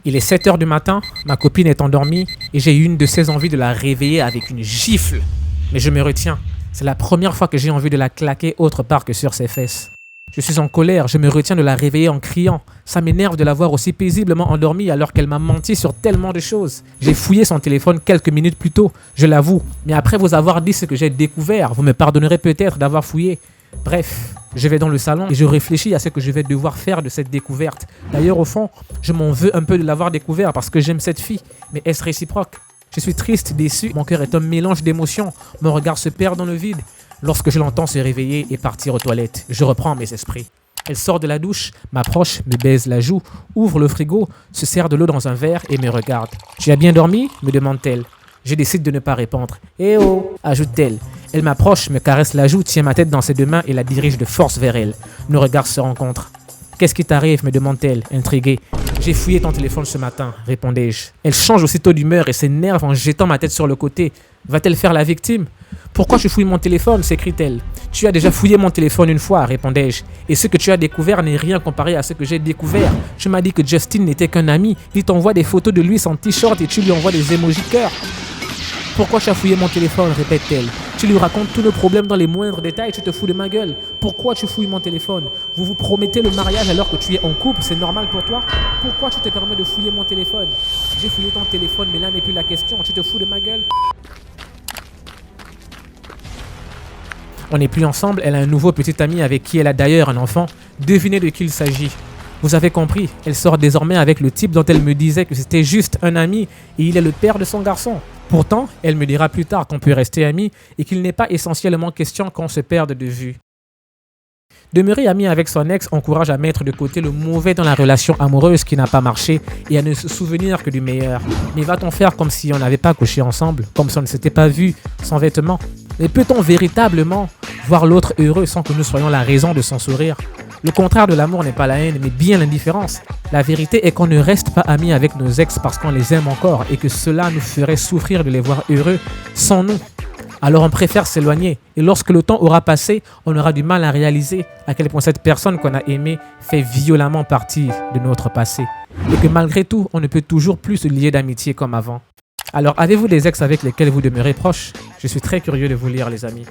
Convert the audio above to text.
Il est 7 heures du matin, ma copine est endormie et j'ai eu une de ces envies de la réveiller avec une gifle. Mais je me retiens. C'est la première fois que j'ai envie de la claquer autre part que sur ses fesses. Je suis en colère, je me retiens de la réveiller en criant. Ça m'énerve de la voir aussi paisiblement endormie alors qu'elle m'a menti sur tellement de choses. J'ai fouillé son téléphone quelques minutes plus tôt, je l'avoue. Mais après vous avoir dit ce que j'ai découvert, vous me pardonnerez peut-être d'avoir fouillé. Bref, je vais dans le salon et je réfléchis à ce que je vais devoir faire de cette découverte. D'ailleurs, au fond, je m'en veux un peu de l'avoir découvert parce que j'aime cette fille. Mais est-ce réciproque? Je suis triste, déçu, mon cœur est un mélange d'émotions. Mon regard se perd dans le vide. Lorsque je l'entends se réveiller et partir aux toilettes, je reprends mes esprits. Elle sort de la douche, m'approche, me baise la joue, ouvre le frigo, se sert de l'eau dans un verre et me regarde. « Tu as bien dormi ?» me demande-t-elle. Je décide de ne pas répondre. « Eh oh !» ajoute-t-elle. Elle m'approche, me caresse la joue, tient ma tête dans ses deux mains et la dirige de force vers elle. Nos regards se rencontrent. « Qu'est-ce qui t'arrive ?» me demande-t-elle, intriguée. « J'ai fouillé ton téléphone ce matin » répondais-je. Elle change aussitôt d'humeur et s'énerve en jetant ma tête sur le côté. Va-t-elle faire la victime ? « Pourquoi tu fouilles mon téléphone ?» s'écrie-t-elle. « Tu as déjà fouillé mon téléphone une fois » répondais-je. « Et ce que tu as découvert n'est rien comparé à ce que j'ai découvert. Tu m'as dit que Justin n'était qu'un ami. Il t'envoie des photos de lui sans t-shirt et tu lui envoies des emojis cœur. » « Pourquoi tu as fouillé mon téléphone ?» répète-t-elle. Tu lui racontes tous nos problèmes dans les moindres détails et tu te fous de ma gueule. Pourquoi tu fouilles mon téléphone? Vous vous promettez le mariage alors que tu es en couple, c'est normal pour toi? Pourquoi tu te permets de fouiller mon téléphone? J'ai fouillé ton téléphone mais là n'est plus la question, tu te fous de ma gueule? On n'est plus ensemble, elle a un nouveau petit ami avec qui elle a d'ailleurs un enfant. Devinez de qui il s'agit. Vous avez compris, elle sort désormais avec le type dont elle me disait que c'était juste un ami et il est le père de son garçon. Pourtant, elle me dira plus tard qu'on peut rester amis et qu'il n'est pas essentiellement question qu'on se perde de vue. Demeurer ami avec son ex encourage à mettre de côté le mauvais dans la relation amoureuse qui n'a pas marché et à ne se souvenir que du meilleur. Mais va-t-on faire comme si on n'avait pas couché ensemble, comme si on ne s'était pas vu sans vêtements? Mais peut-on véritablement voir l'autre heureux sans que nous soyons la raison de son sourire? Le contraire de l'amour n'est pas la haine, mais bien l'indifférence. La vérité est qu'on ne reste pas amis avec nos ex parce qu'on les aime encore et que cela nous ferait souffrir de les voir heureux sans nous. Alors on préfère s'éloigner et lorsque le temps aura passé, on aura du mal à réaliser à quel point cette personne qu'on a aimée fait violemment partie de notre passé. Et que malgré tout, on ne peut toujours plus se lier d'amitié comme avant. Alors avez-vous des ex avec lesquels vous demeurez proches? Je suis très curieux de vous lire les amis.